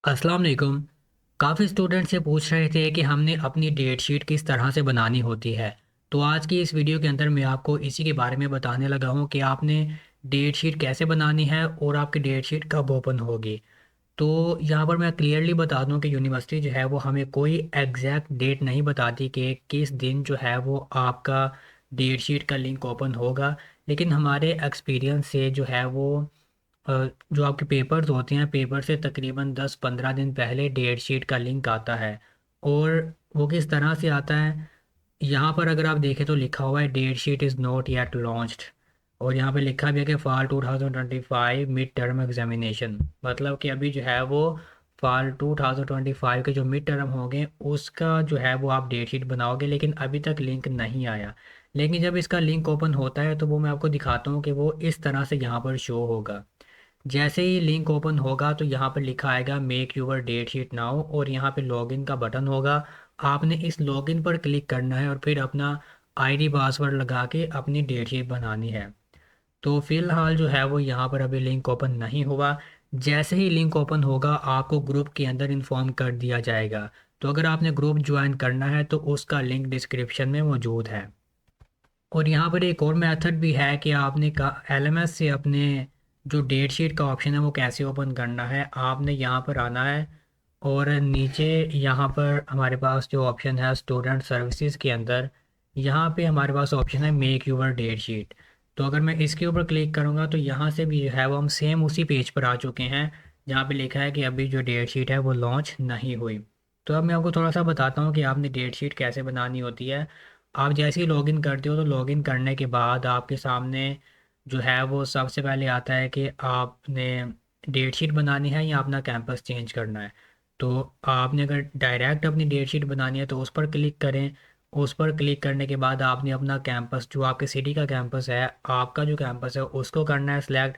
अस्सलाम वालेकुम। काफ़ी स्टूडेंट से पूछ रहे थे कि हमने अपनी डेट शीट किस तरह से बनानी होती है। तो आज की इस वीडियो के अंदर मैं आपको इसी के बारे में बताने लगा हूँ कि आपने डेट शीट कैसे बनानी है और आपकी डेट शीट कब ओपन होगी। तो यहाँ पर मैं क्लियरली बता दूँ कि यूनिवर्सिटी जो है वो हमें कोई एग्जैक्ट डेट नहीं बताती कि किस दिन जो है वो आपका डेट शीट का लिंक ओपन होगा। लेकिन हमारे एक्सपीरियंस से जो है वो जो आपके पेपर्स होते हैं पेपर से तकरीबन 10-15 दिन पहले डेट शीट का लिंक आता है। और वो किस तरह से आता है, यहाँ पर अगर आप देखें तो लिखा हुआ है date sheet is not yet launched. और यहाँ पे लिखा भी है कि फॉल 2025 मिड टर्म एग्जामिनेशन, मतलब कि अभी जो है वो फॉल 2025 के जो मिड टर्म होंगे उसका जो है वो आप डेट शीट बनाओगे, लेकिन अभी तक लिंक नहीं आया। लेकिन जब इसका लिंक ओपन होता है तो वो मैं आपको दिखाता हूँ कि वो इस तरह से यहाँ पर शो होगा। जैसे ही लिंक ओपन होगा तो यहाँ पर लिखा आएगा make your date sheet now, और यहाँ पे लॉगिन का बटन होगा। आपने इस लॉगिन पर क्लिक करना है और फिर अपना आईडी पासवर्ड लगा के अपनी डेट शीट बनानी है। तो फिलहाल जो है वो यहाँ पर अभी लिंक ओपन नहीं हुआ। जैसे ही लिंक ओपन होगा आपको ग्रुप के अंदर इन्फॉर्म कर दिया जाएगा। तो अगर आपने ग्रुप ज्वाइन करना है तो उसका लिंक डिस्क्रिप्शन में मौजूद है। और यहाँ पर एक और मेथड भी है कि आपने का एलएमएस से अपने जो डेट शीट का ऑप्शन है वो कैसे ओपन करना है। आपने यहाँ पर आना है और नीचे यहाँ पर हमारे पास जो ऑप्शन है स्टूडेंट सर्विसेज के अंदर, यहाँ पे हमारे पास ऑप्शन है मेक यूवर डेट शीट। तो अगर मैं इसके ऊपर क्लिक करूँगा तो यहाँ से भी जो है वो हम सेम उसी पेज पर आ चुके हैं जहाँ पे लिखा है कि अभी जो डेट शीट है वो लॉन्च नहीं हुई। तो अब मैं आपको थोड़ा सा बताता हूँ कि आपने डेट शीट कैसे बनानी होती है। आप जैसे ही लॉगिन करते हो तो लॉगिन करने के बाद आपके सामने जो है वो सबसे पहले आता है कि आपने डेट शीट बनानी है या अपना कैंपस चेंज करना है। तो आपने अगर डायरेक्ट अपनी डेट शीट बनानी है तो उस पर क्लिक करें। उस पर क्लिक करने के बाद आपने अपना कैंपस जो आपके सिटी का कैंपस है, आपका जो कैंपस है उसको करना है सिलेक्ट।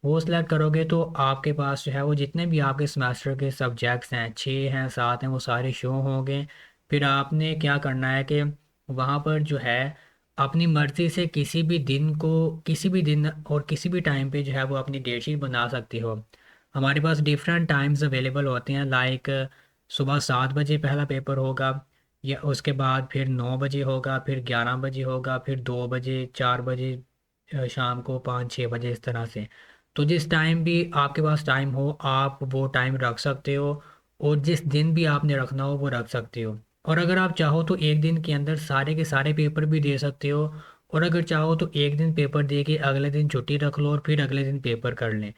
वो सिलेक्ट करोगे तो आपके पास जो है वो जितने भी आपके सेमेस्टर के सब्जेक्ट्स हैं, 6 हैं 7 हैं, वो सारे शो होंगे। फिर आपने क्या करना है कि वहाँ पर जो है अपनी मर्ज़ी से किसी भी दिन और किसी भी टाइम पे जो है वो अपनी डेट शीट बना सकते हो। हमारे पास डिफरेंट टाइम्स अवेलेबल होते हैं, लाइक सुबह 7 बजे पहला पेपर होगा, या उसके बाद फिर 9 बजे होगा, फिर 11 बजे होगा, फिर 2 बजे, 4 बजे, शाम को 5-6 बजे, इस तरह से। तो जिस टाइम भी आपके पास टाइम हो आप वो टाइम रख सकते हो, और जिस दिन भी आपने रखना हो वो रख सकते हो। और अगर आप चाहो तो एक दिन के अंदर सारे के सारे पेपर भी दे सकते हो। और अगर चाहो तो एक दिन पेपर दे के अगले दिन छुट्टी रख लो और फिर अगले दिन पेपर कर लें।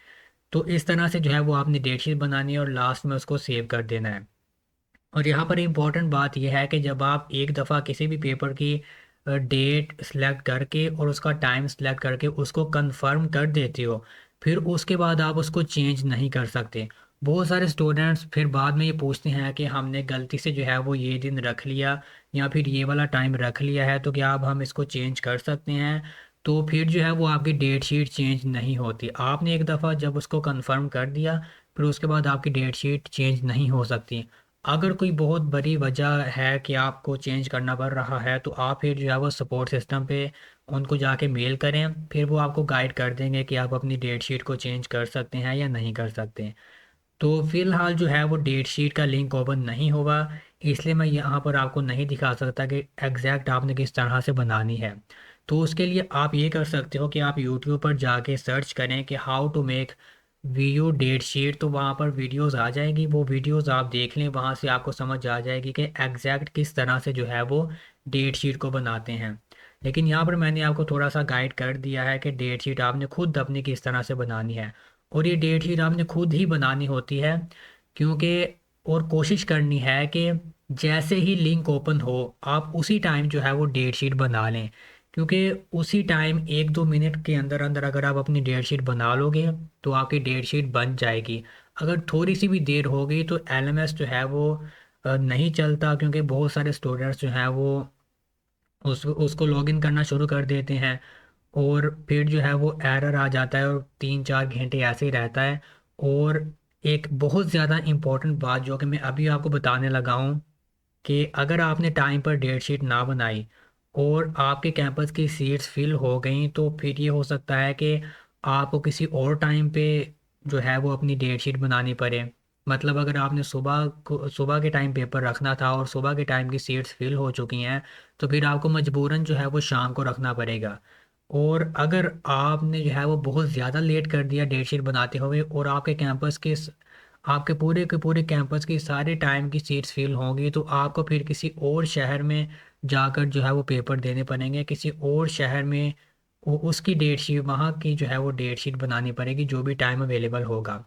तो इस तरह से जो है वो आपने डेट शीट बनानी है और लास्ट में उसको सेव कर देना है। और यहाँ पर इम्पॉर्टेंट बात यह है कि जब आप एक दफ़ा किसी भी पेपर की डेट सेलेक्ट करके और उसका टाइम सेलेक्ट करके उसको कंफर्म कर देते हो, फिर उसके बाद आप उसको चेंज नहीं कर सकते। बहुत सारे स्टूडेंट्स फिर बाद में ये पूछते हैं कि हमने गलती से जो है वो ये दिन रख लिया या फिर ये वाला टाइम रख लिया है, तो क्या अब हम इसको चेंज कर सकते हैं। तो फिर जो है वो आपकी डेट शीट चेंज नहीं होती। आपने एक दफ़ा जब उसको कंफर्म कर दिया फिर उसके बाद आपकी डेट शीट चेंज नहीं हो सकती। अगर कोई बहुत बड़ी वजह है कि आपको चेंज करना पड़ रहा है तो आप फिर जो है वो सपोर्ट सिस्टम पे उनको जाके मेल करें, फिर वो आपको गाइड कर देंगे कि आप अपनी डेट शीट को चेंज कर सकते हैं या नहीं कर सकते। तो फिलहाल जो है वो डेट शीट का लिंक ओपन नहीं होगा, इसलिए मैं यहाँ पर आपको नहीं दिखा सकता कि एग्जैक्ट आपने किस तरह से बनानी है। तो उसके लिए आप ये कर सकते हो कि आप यूट्यूब पर जाके सर्च करें कि how to make video date sheet, तो वहाँ पर वीडियोस आ जाएंगी। वो वीडियोस आप देख लें, वहाँ से आपको समझ आ जाएगी कि एग्जैक्ट किस तरह से जो है वो डेट शीट को बनाते हैं। लेकिन यहाँ पर मैंने आपको थोड़ा सा गाइड कर दिया है कि डेट शीट आपने खुद अपनी किस तरह से बनानी है। और ये डेट शीट आपने खुद ही बनानी होती है, क्योंकि और कोशिश करनी है कि जैसे ही लिंक ओपन हो आप उसी टाइम जो है वो डेट शीट बना लें। क्योंकि उसी टाइम 1-2 मिनट के अंदर अंदर अगर आप अपनी डेट शीट बना लोगे तो आपकी डेट शीट बन जाएगी। अगर थोड़ी सी भी देर हो गई तो एलएमएस जो है वो नहीं चलता, क्योंकि बहुत सारे स्टूडेंट्स जो हैं वो उसको लॉगिन करना शुरू कर देते हैं और फिर जो है वो एरर आ जाता है और 3-4 घंटे ऐसे ही रहता है। और एक बहुत ज़्यादा इम्पोर्टेंट बात जो कि मैं अभी आपको बताने लगा हूँ कि अगर आपने टाइम पर डेट शीट ना बनाई और आपके कैंपस की सीट्स फिल हो गई तो फिर ये हो सकता है कि आपको किसी और टाइम पे जो है वो अपनी डेट शीट बनानी पड़े। मतलब अगर आपने सुबह के टाइम पेपर रखना था और सुबह के टाइम की सीट्स फिल हो चुकी हैं, तो फिर आपको मजबूरन जो है वो शाम को रखना पड़ेगा। और अगर आपने जो है वो बहुत ज़्यादा लेट कर दिया डेट शीट बनाते हुए, और आपके पूरे के पूरे कैंपस की सारे टाइम की सीट्स फिल होंगी, तो आपको फिर किसी और शहर में जाकर जो है वो पेपर देने पड़ेंगे, किसी और शहर में उसकी डेट शीट, वहाँ की जो है वो डेट शीट बनानी पड़ेगी जो भी टाइम अवेलेबल होगा।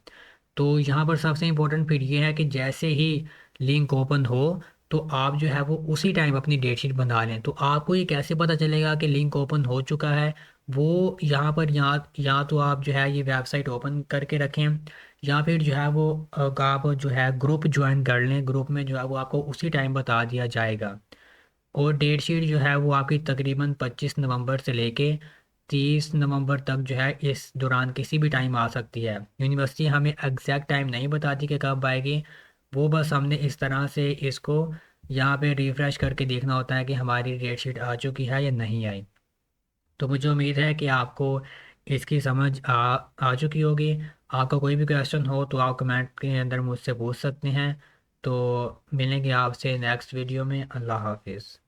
तो यहाँ पर सबसे इम्पोर्टेंट फिर ये है कि जैसे ही लिंक ओपन हो, तो आप जो है वो उसी टाइम अपनी डेट शीट बना लें। तो आपको ये कैसे पता चलेगा कि लिंक ओपन हो चुका है? वो यहाँ पर या तो आप जो है ये वेबसाइट ओपन करके रखें, या फिर जो है वो आप जो है ग्रुप ज्वाइन कर लें। ग्रुप में जो है वो आपको उसी टाइम बता दिया जाएगा। और डेट शीट जो है वो आपकी तकरीबन 25 नवंबर से लेके 30 नवंबर तक जो है इस दौरान किसी भी टाइम आ सकती है। यूनिवर्सिटी हमें एग्जैक्ट टाइम नहीं बताती कि कब आएगी। वो बस हमने इस तरह से इसको यहाँ पे रिफ़्रेश करके देखना होता है कि हमारी डेट शीट आ चुकी है या नहीं आई। तो मुझे उम्मीद है कि आपको इसकी समझ आ चुकी होगी। आपका कोई भी क्वेश्चन हो तो आप कमेंट के अंदर मुझसे पूछ सकते हैं। तो मिलेंगे आपसे नेक्स्ट वीडियो में। अल्लाह हाफिज़।